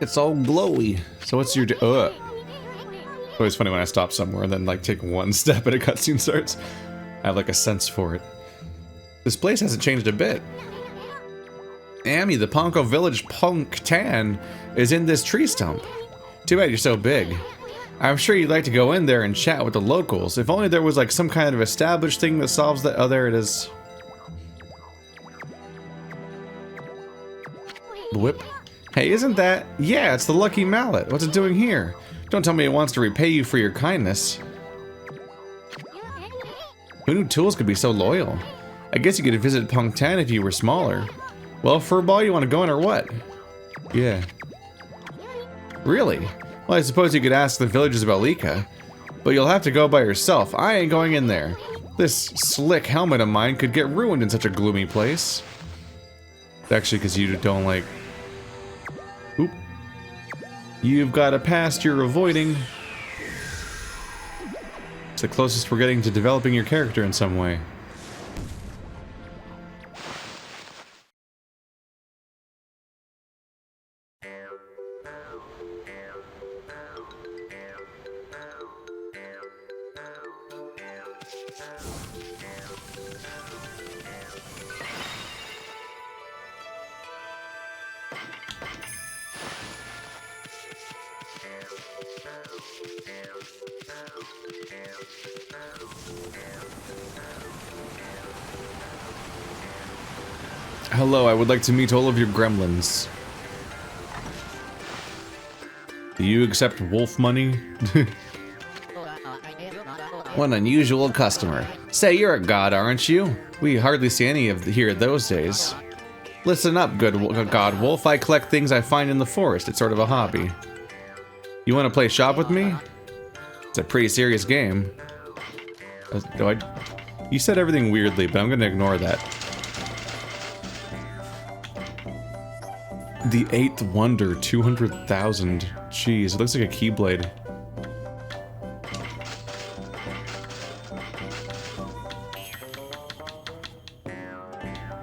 It's all glowy. So what's your... Always funny when I stop somewhere and then like take one step and a cutscene starts. I have like a sense for it. This place hasn't changed a bit. Amy, the Ponco village Punktan is in this tree stump. Too bad you're so big. I'm sure you'd like to go in there and chat with the locals. If only there was like some kind of established thing that solves that. Oh, there it is. Whip. Hey, isn't that? Yeah, it's the lucky mallet. What's it doing here? Don't tell me it wants to repay you for your kindness. Who knew tools could be so loyal? I guess you could visit Punktan if you were smaller. Well, furball, you want to go in or what? Yeah. Really? Well, I suppose you could ask the villagers about Lika. But you'll have to go by yourself. I ain't going in there. This slick helmet of mine could get ruined in such a gloomy place. Actually, because you don't like... Oop. You've got a past you're avoiding. It's the closest we're getting to developing your character in some way. Hello, I would like to meet all of your gremlins. Do you accept wolf money? What an unusual customer. Say, you're a god, aren't you? We hardly see any of here those days. Listen up, good god wolf. I collect things I find in the forest. It's sort of a hobby. You want to play shop with me? It's a pretty serious game. You said everything weirdly, but I'm gonna ignore that. The 8th Wonder, 200,000. Jeez, it looks like a Keyblade.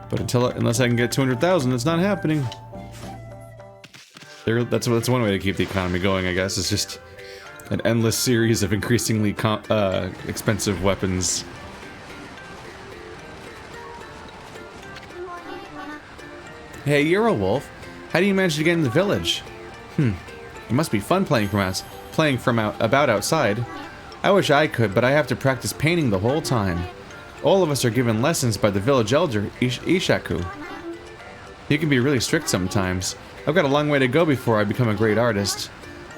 But unless I can get 200,000, it's not happening. That's one way to keep the economy going, I guess. It's just an endless series of increasingly expensive weapons. Hey, you're a wolf. How do you manage to get in the village? It must be fun playing about outside. I wish I could, but I have to practice painting the whole time. All of us are given lessons by the village elder, Ishaku. He can be really strict sometimes. I've got a long way to go before I become a great artist.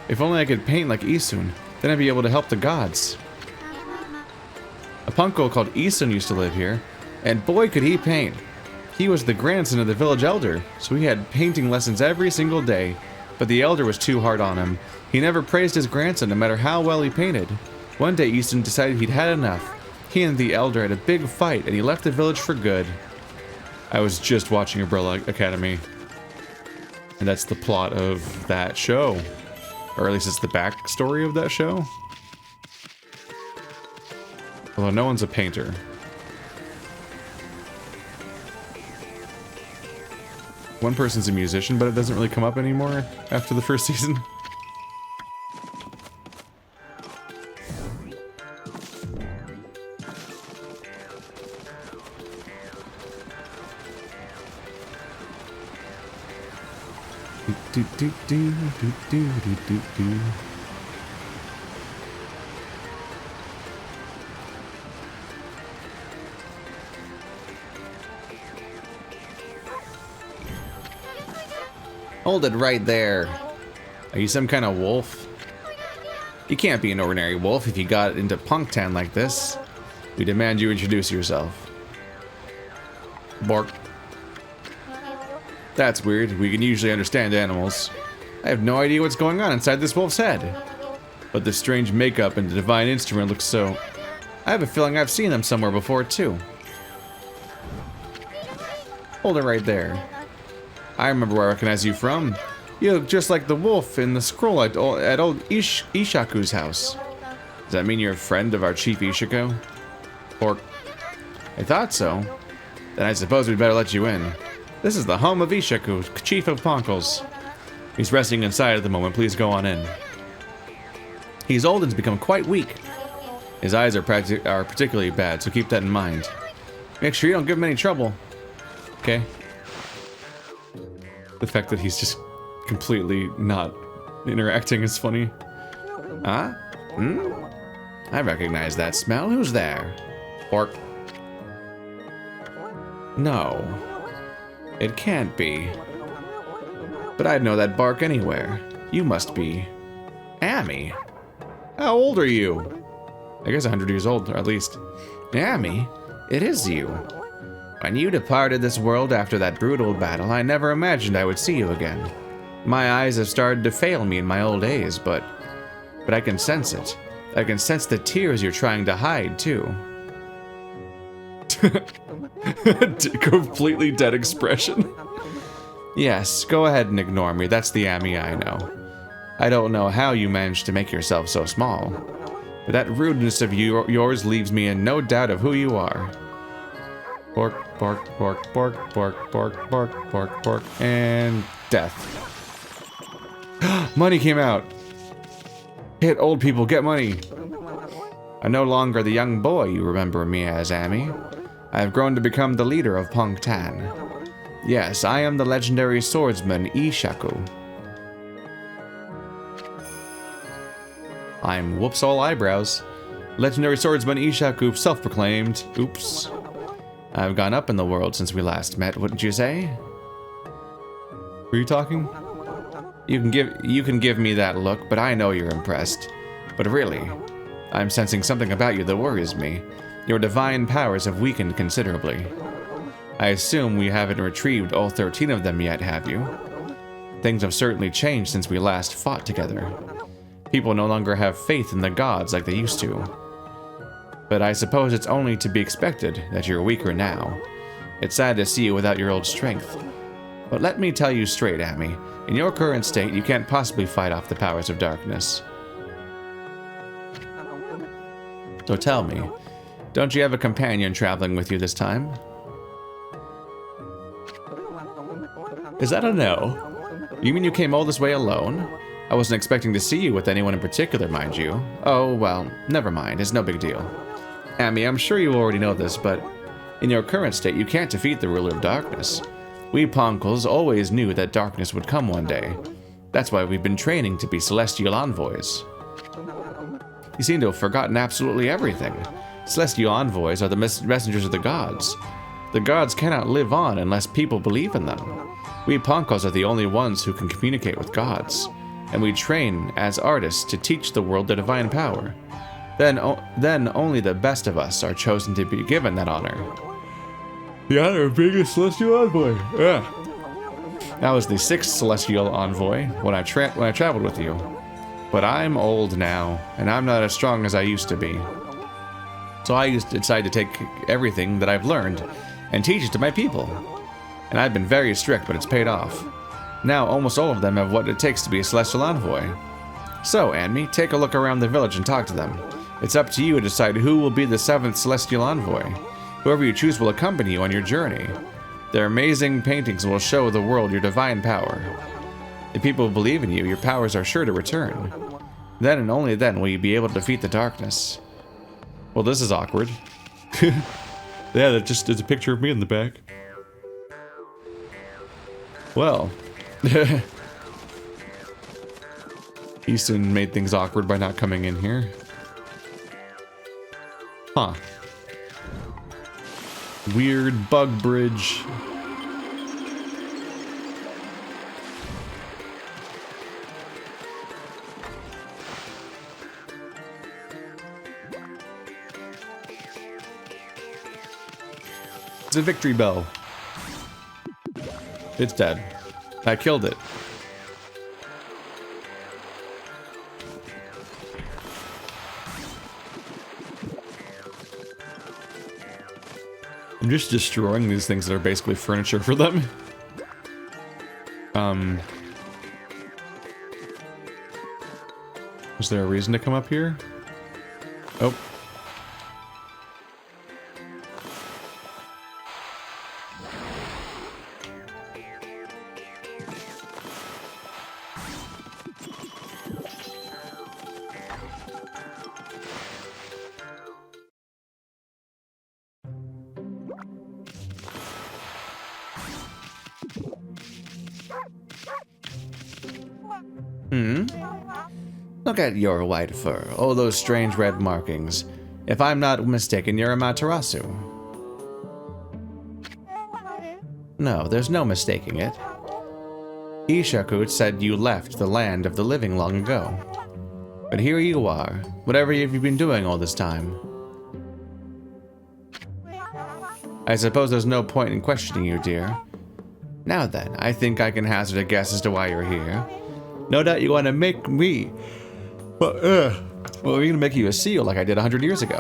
If only I could paint like Isun, then I'd be able to help the gods. A Ponco called Easton used to live here, and boy could he paint. He was the grandson of the village elder, so he had painting lessons every single day, but the elder was too hard on him. He never praised his grandson no matter how well he painted. One day Easton decided he'd had enough. He and the elder had a big fight, and he left the village for good. I was just watching Umbrella Academy, and that's the plot of that show. Or at least it's the backstory of that show. Although no one's a painter. One person's a musician, but it doesn't really come up anymore after the first season. Hold it right there. Are you some kind of wolf? You can't be an ordinary wolf if you got into Punktan like this. We demand you introduce yourself. Bark. That's weird. We can usually understand animals. I have no idea what's going on inside this wolf's head. But the strange makeup and the divine instrument looks so... I have a feeling I've seen them somewhere before, too. Hold it right there. I remember where I recognize you from. You look just like the wolf in the scroll at old Ishaku's house. Does that mean you're a friend of our chief Ishiko? Or... I thought so. Then I suppose we'd better let you in. This is the home of Ishaku, chief of Ponkles. He's resting inside at the moment. Please go on in. He's old and has become quite weak. His eyes are particularly bad, so keep that in mind. Make sure you don't give him any trouble. Okay? The fact that he's just completely not interacting is funny. Huh? Hmm? I recognize that smell. Who's there? Pork. No. It can't be. But I'd know that bark anywhere. You must be... Amy. How old are you? I guess 100 years old, or at least. Amy, it is you. When you departed this world after that brutal battle, I never imagined I would see you again. My eyes have started to fail me in my old age, but I can sense it. I can sense the tears you're trying to hide, too. Completely dead expression. Yes, go ahead and ignore me. That's the Amy I know. I don't know how you managed to make yourself so small, but that rudeness of yours leaves me in no doubt of who you are. Pork, pork, pork, pork, pork, pork, pork, pork, pork, and death. Money came out. Hit old people, get money. I'm no longer the young boy you remember me as, Amy. I have grown to become the leader of Pongtan. Yes, I am the legendary swordsman Ishaku. I'm whoops all eyebrows. Legendary swordsman Ishaku, self-proclaimed. Oops. I've gone up in the world since we last met, wouldn't you say? Were you talking? You can give me that look, but I know you're impressed. But really, I'm sensing something about you that worries me. Your divine powers have weakened considerably. I assume we haven't retrieved all 13 of them yet, have you? Things have certainly changed since we last fought together. People no longer have faith in the gods like they used to. But I suppose it's only to be expected that you're weaker now. It's sad to see you without your old strength. But let me tell you straight, Amy, in your current state, you can't possibly fight off the powers of darkness. So tell me, don't you have a companion traveling with you this time? Is that a no? You mean you came all this way alone? I wasn't expecting to see you with anyone in particular, mind you. Oh, well, never mind, it's no big deal. Amy, I'm sure you already know this, but in your current state, you can't defeat the ruler of darkness. We Ponkles always knew that darkness would come one day. That's why we've been training to be celestial envoys. You seem to have forgotten absolutely everything. Celestial envoys are the messengers of the gods. The gods cannot live on unless people believe in them. We Ponkles are the only ones who can communicate with gods, and we train as artists to teach the world the divine power. Then only the best of us are chosen to be given that honor. The honor of being a celestial envoy. I was the 6th celestial envoy when I traveled with you. But I'm old now, and I'm not as strong as I used to be. So I decided to take everything that I've learned and teach it to my people. And I've been very strict, but it's paid off. Now almost all of them have what it takes to be a celestial envoy. So, Anmi, take a look around the village and talk to them. It's up to you to decide who will be the 7th celestial envoy. Whoever you choose will accompany you on your journey. Their amazing paintings will show the world your divine power. If people believe in you, your powers are sure to return. Then and only then will you be able to defeat the darkness. Well, this is awkward. Yeah, that just is a picture of me in the back. Well. Easton made things awkward by not coming in here. Huh. Weird bug bridge. It's a victory bell. It's dead. I killed it. I'm just destroying these things that are basically furniture for them. Was there a reason to come up here? Oh. Look at your white fur, all those strange red markings. If I'm not mistaken, you're Amaterasu. No, there's no mistaking it. Ishakut said you left the land of the living long ago. But here you are. Whatever have you been doing all this time? I suppose there's no point in questioning you, dear. Now then, I think I can hazard a guess as to why you're here. No doubt you want to make me... Well, we're gonna make you a seal like I did 100 years ago.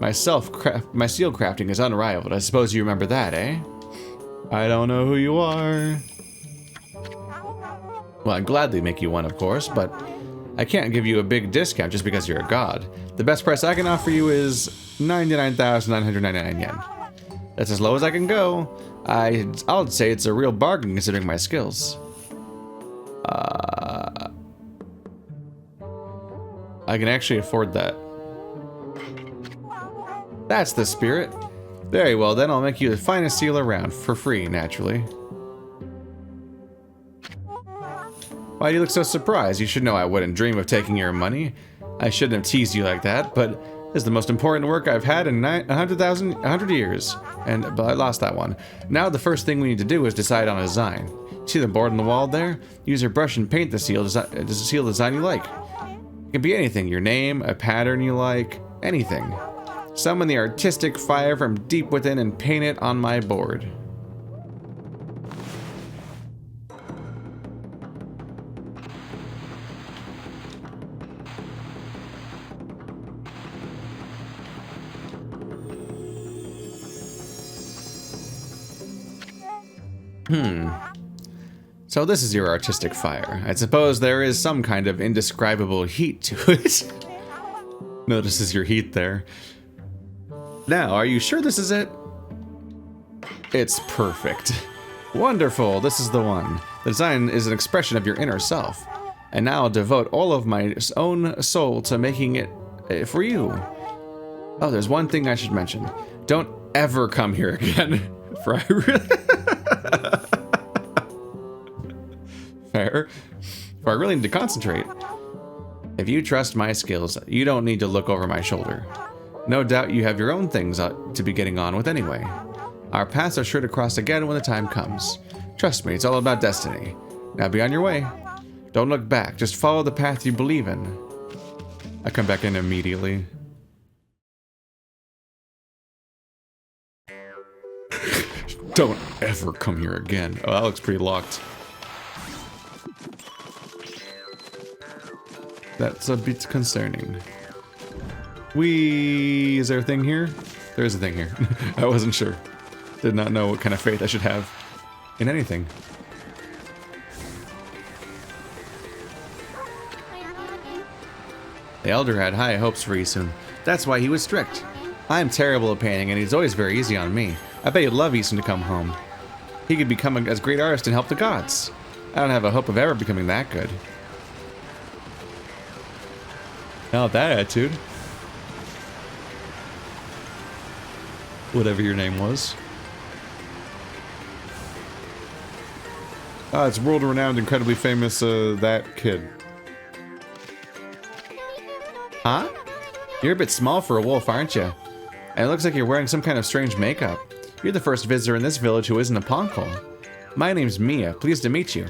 My seal crafting is unrivaled. I suppose you remember that, eh? I don't know who you are. Well, I'd gladly make you one, of course, but I can't give you a big discount just because you're a god. The best price I can offer you is 99,999 yen. That's as low as I can go. I'll say it's a real bargain considering my skills. I can actually afford that. That's the spirit. Very well, then I'll make you the finest seal around, for free, naturally. Why do you look so surprised? You should know I wouldn't dream of taking your money. I shouldn't have teased you like that, but this is the most important work I've had in 100 years. But I lost that one. Now the first thing we need to do is decide on a design. See the board on the wall there? Use your brush and paint the seal design you like. It can be anything, your name, a pattern you like, anything. Summon the artistic fire from deep within and paint it on my board. So this is your artistic fire. I suppose there is some kind of indescribable heat to it. Notices your heat there. Now, are you sure this is it? It's perfect. Wonderful, this is the one. The design is an expression of your inner self. And now I'll devote all of my own soul to making it for you. Oh, there's one thing I should mention. Don't ever come here again. For I really... Fair. For I really need to concentrate. If you trust my skills, you don't need to look over my shoulder. No doubt you have your own things to be getting on with anyway. Our paths are sure to cross again when the time comes. Trust me, it's all about destiny. Now be on your way. Don't look back, just follow the path you believe in. I come back in immediately. Don't ever come here again. Oh, that looks pretty locked. That's a bit concerning. Is there a thing here? There is a thing here. I wasn't sure. Did not know what kind of faith I should have in anything. The Elder had high hopes for Easton. That's why he was strict. I'm terrible at painting, and he's always very easy on me. I bet he'd love Easton to come home. He could become a great artist and help the gods. I don't have a hope of ever becoming that good. Not that attitude. Whatever your name was. Ah, it's world-renowned, incredibly famous, that kid. Huh? You're a bit small for a wolf, aren't you? And it looks like you're wearing some kind of strange makeup. You're the first visitor in this village who isn't a Ponco. My name's Mia. Pleased to meet you.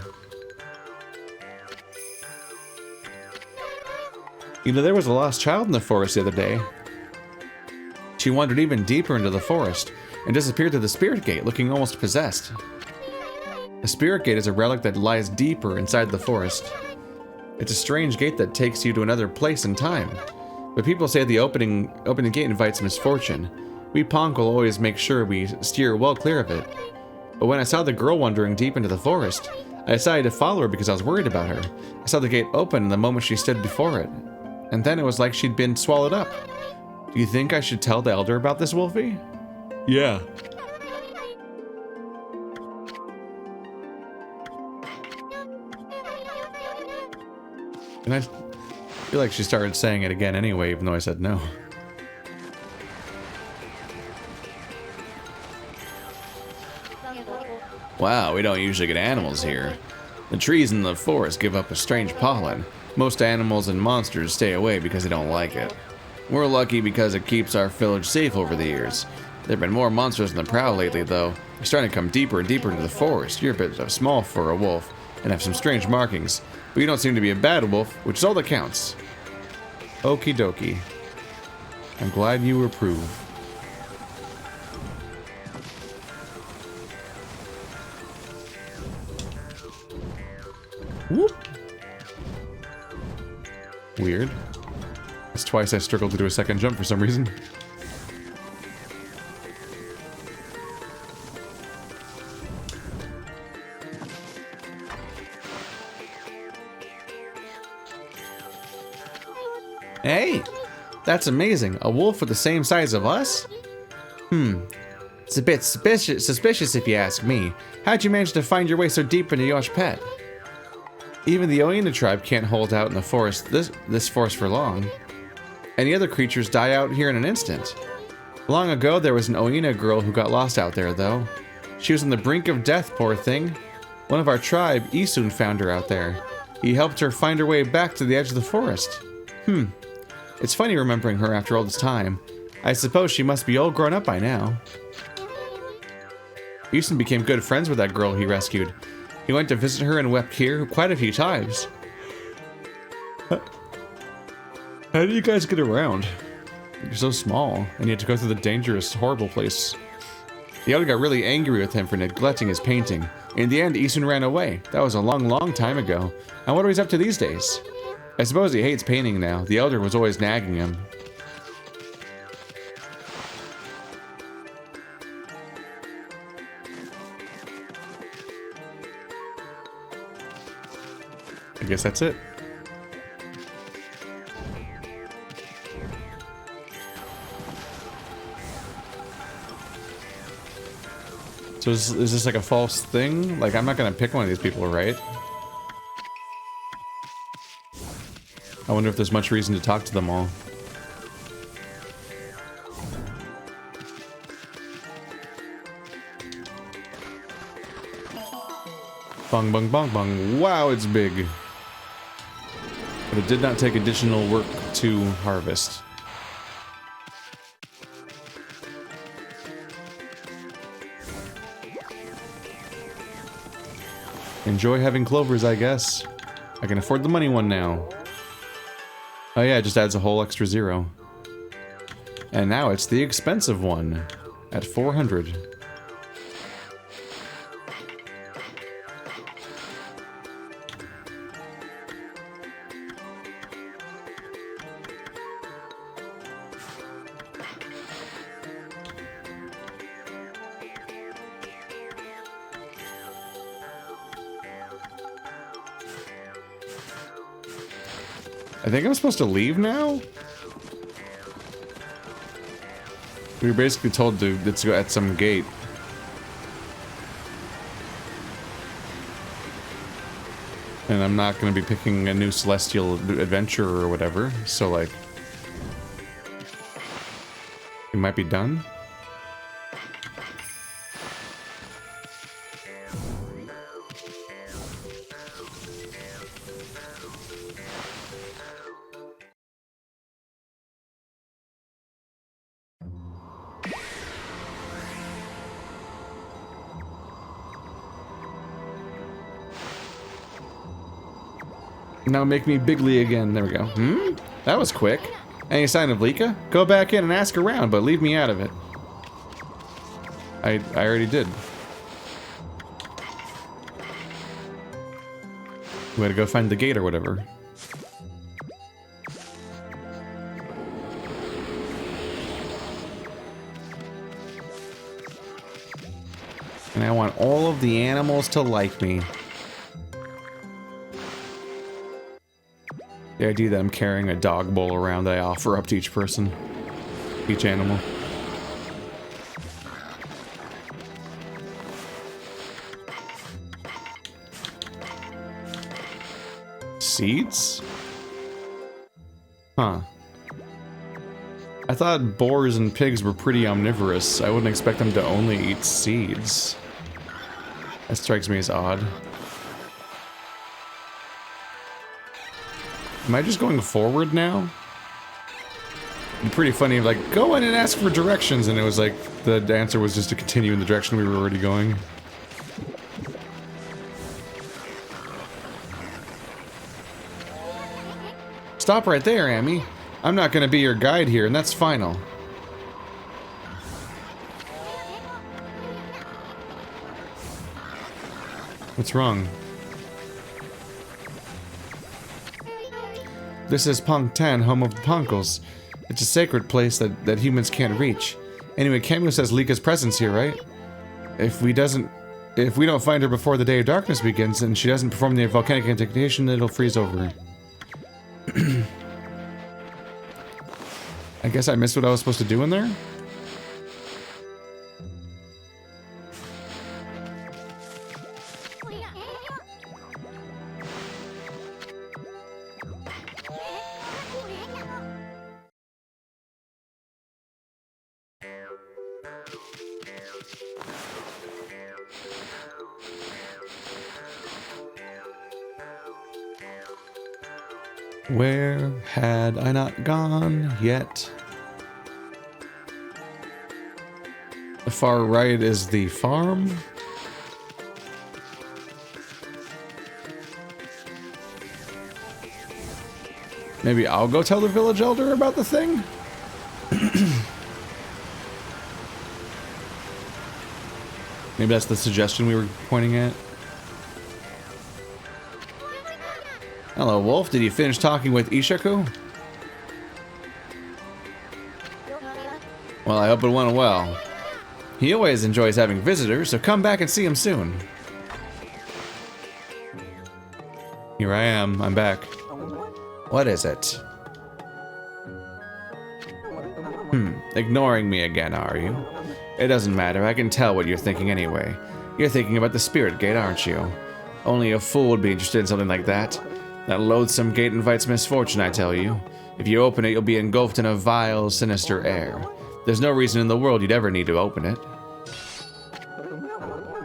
You know, there was a lost child in the forest the other day. She wandered even deeper into the forest and disappeared through the spirit gate, looking almost possessed. The spirit gate is a relic that lies deeper inside the forest. It's a strange gate that takes you to another place and time. But people say the opening gate invites misfortune. We Ponco always make sure we steer well clear of it. But when I saw the girl wandering deep into the forest, I decided to follow her because I was worried about her. I saw the gate open the moment she stood before it. And then it was like she'd been swallowed up. Do you think I should tell the Elder about this, Wolfie? Yeah. And I feel like she started saying it again anyway, even though I said no. Wow, we don't usually get animals here. The trees in the forest give up a strange pollen. Most animals and monsters stay away because they don't like it. We're lucky because it keeps our village safe over the years. There have been more monsters on the prowl lately, though. They're starting to come deeper and deeper into the forest. You're a bit small for a wolf, and have some strange markings. But you don't seem to be a bad wolf, which is all that counts. Okie dokie. I'm glad you approve. Whoop. Weird. It's twice I struggled to do a second jump for some reason. Hey! That's amazing. A wolf with the same size of us? It's a bit suspicious if you ask me. How'd you manage to find your way so deep into Yosh Pet? Even the Oina tribe can't hold out in the forest, this forest for long. Any other creatures die out here in an instant. Long ago, there was an Oina girl who got lost out there, though. She was on the brink of death, poor thing. One of our tribe, Easton, found her out there. He helped her find her way back to the edge of the forest. It's funny remembering her after all this time. I suppose she must be all grown up by now. Easton became good friends with that girl he rescued. He went to visit her and wept here quite a few times. How do you guys get around? You're so small, and you had to go through the dangerous, horrible place. The elder got really angry with him for neglecting his painting. In the end, Easton ran away. That was a long, long time ago. I wonder what he's up to these days. I suppose he hates painting now. The elder was always nagging him. I guess that's it. So is this like a false thing? Like, I'm not gonna pick one of these people, right? I wonder if there's much reason to talk to them all. Bong, bong, bong, bong. Wow, it's big. But it did not take additional work to harvest. Enjoy having clovers, I guess. I can afford the money one now. Oh yeah, it just adds a whole extra 0. And now it's the expensive one at 400. I think I'm supposed to leave now? We were basically told to let's go at some gate. And I'm not going to be picking a new celestial adventure or whatever, so like... We might be done? Now make me bigly again. There we go. That was quick. Any sign of Lika? Go back in and ask around, but leave me out of it. I already did. We had to go find the gate or whatever. And I want all of the animals to like me. The idea that I'm carrying a dog bowl around that I offer up to each person. Each animal. Seeds? Huh. I thought boars and pigs were pretty omnivorous. I wouldn't expect them to only eat seeds. That strikes me as odd. Am I just going forward now? It'd be pretty funny, like, go in and ask for directions, and it was like, the answer was just to continue in the direction we were already going. Stop right there, Amy. I'm not gonna be your guide here, and that's final. What's wrong? This is Pongtan, home of the Poncos. It's a sacred place that humans can't reach. Anyway, Camus says Lika's presence here, right? If we don't find her before the Day of Darkness begins, and she doesn't perform the volcanic incantation, it'll freeze over. I guess I missed what I was supposed to do in there? Where had I not gone yet? The far right is the farm. Maybe I'll go tell the village elder about the thing? Maybe that's the suggestion we were pointing at. Hello, Wolf. Did you finish talking with Ishaku? Well, I hope it went well. He always enjoys having visitors, so come back and see him soon. Here I am. I'm back. What is it? Ignoring me again, are you? It doesn't matter. I can tell what you're thinking anyway. You're thinking about the Spirit Gate, aren't you? Only a fool would be interested in something like that. That loathsome gate invites misfortune, I tell you. If you open it, you'll be engulfed in a vile, sinister air. There's no reason in the world you'd ever need to open it.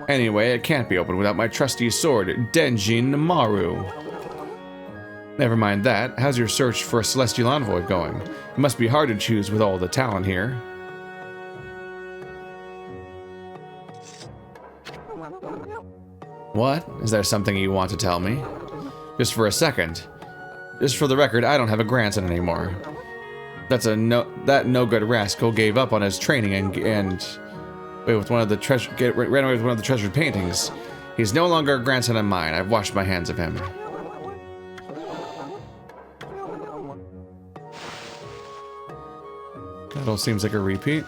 Anyway, it can't be opened without my trusty sword, Denjin Maru. Never mind that. How's your search for a celestial envoy going? It must be hard to choose with all the talent here. What? Is there something you want to tell me? Just for a second. Just for the record, I don't have a grandson anymore. That no-good rascal gave up on his training and ran away with one of the treasured paintings. He's no longer a grandson of mine. I've washed my hands of him. That all seems like a repeat.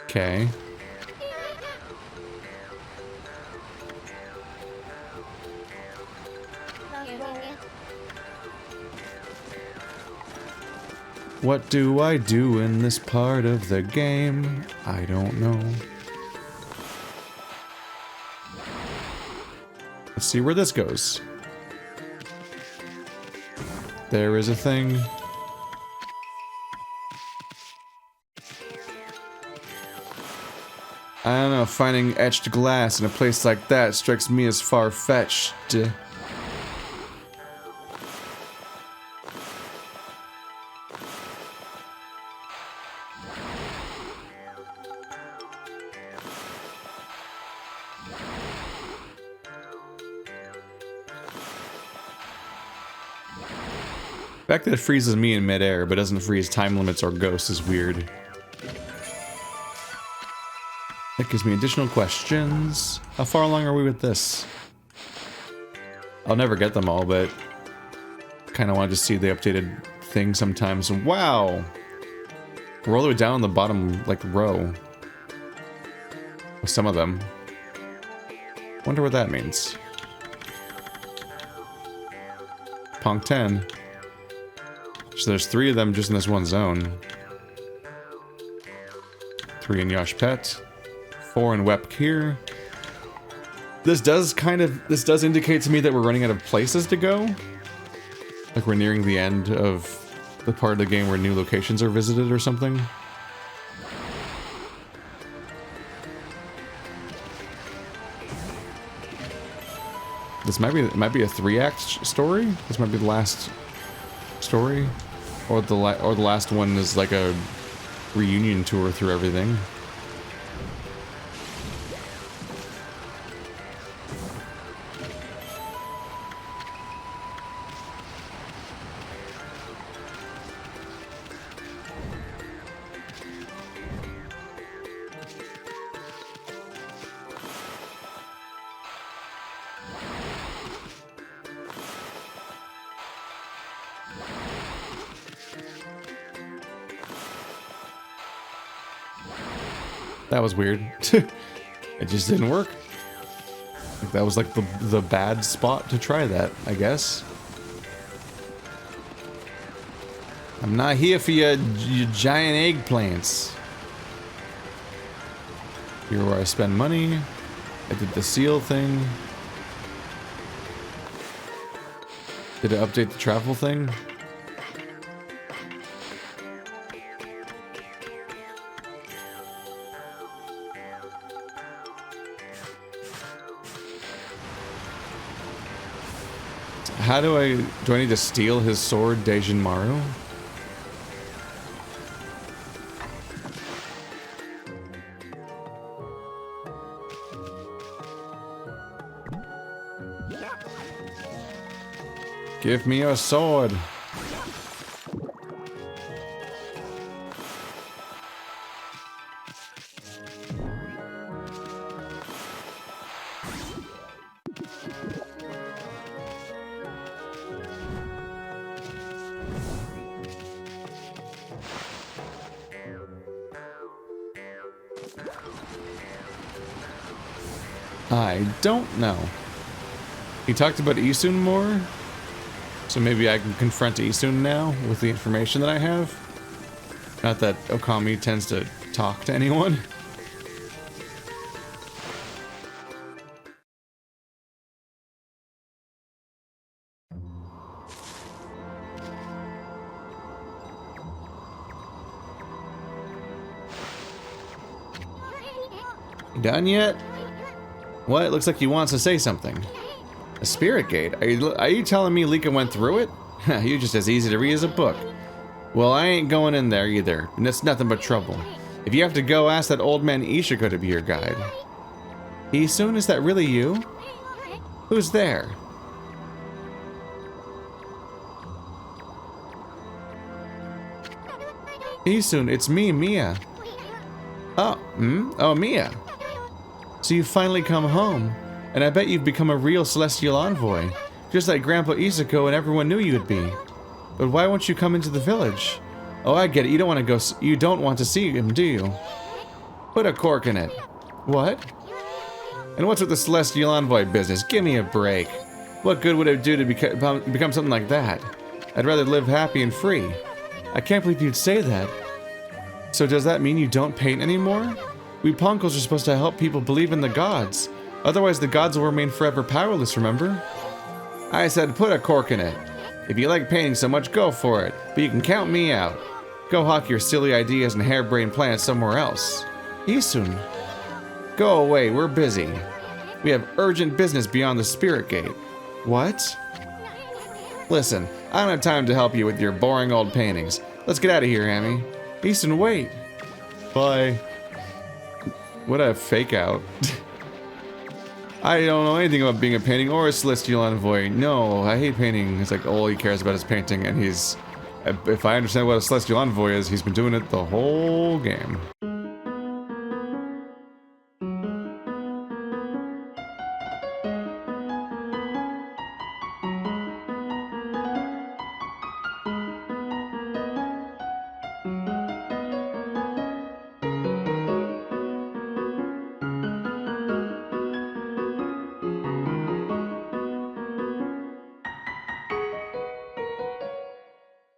Okay. What do I do in this part of the game? I don't know. Let's see where this goes. There is a thing. I don't know, finding etched glass in a place like that strikes me as far-fetched. The fact that it freezes me in midair but doesn't freeze time limits or ghosts is weird. That gives me additional questions. How far along are we with this? I'll never get them all, but kind of want to just see the updated thing sometimes. Wow! We're all the way down on the bottom, like, row. With some of them. Wonder what that means. Ponk 10. So there's 3 of them just in this one zone. 3 in Yosh Pet. 4 in Wep here. This does indicate to me that we're running out of places to go. Like we're nearing the end of the part of the game where new locations are visited or something. This might be a 3-act story. This might be the last story, or the last one is like a reunion tour through everything. That was weird. It just didn't work. That was like the bad spot to try that, I guess. I'm not here for your giant eggplants. Here where I spend money. I did the seal thing. Did it update the travel thing? How do I need to steal his sword, Deijin Maru? Give me your sword. I don't know. He talked about Easton more, so maybe I can confront Easton now with the information that I have. Not that Okami tends to talk to anyone. You done yet? What? It looks like he wants to say something. A spirit gate? Are you telling me Lika went through it? You're just as easy to read as a book. Well, I ain't going in there either, and it's nothing but trouble. If you have to go, ask that old man Ishiko to be your guide. Easton, is that really you? Who's there? Easton, it's me, Mia. Oh, Oh, Mia. So you've finally come home, and I bet you've become a real celestial envoy, just like Grandpa Ishiko and everyone knew you'd be. But why won't you come into the village? Oh, I get it. You don't want to go. You don't want to see him, do you? Put a cork in it. What? And what's with the celestial envoy business? Give me a break. What good would it do to become something like that? I'd rather live happy and free. I can't believe you'd say that. So does that mean you don't paint anymore? We Poncos are supposed to help people believe in the gods. Otherwise the gods will remain forever powerless, remember? I said put a cork in it. If you like painting so much, go for it. But you can count me out. Go hawk your silly ideas and harebrained plans somewhere else. Easton. Go away, we're busy. We have urgent business beyond the spirit gate. What? Listen, I don't have time to help you with your boring old paintings. Let's get out of here, Amy. Easton, wait. Bye. What a fake out. I don't know anything about being a painting or a celestial envoy. No, I hate painting. It's like all he cares about is painting, and he's... If I understand what a celestial envoy is, he's been doing it the whole game.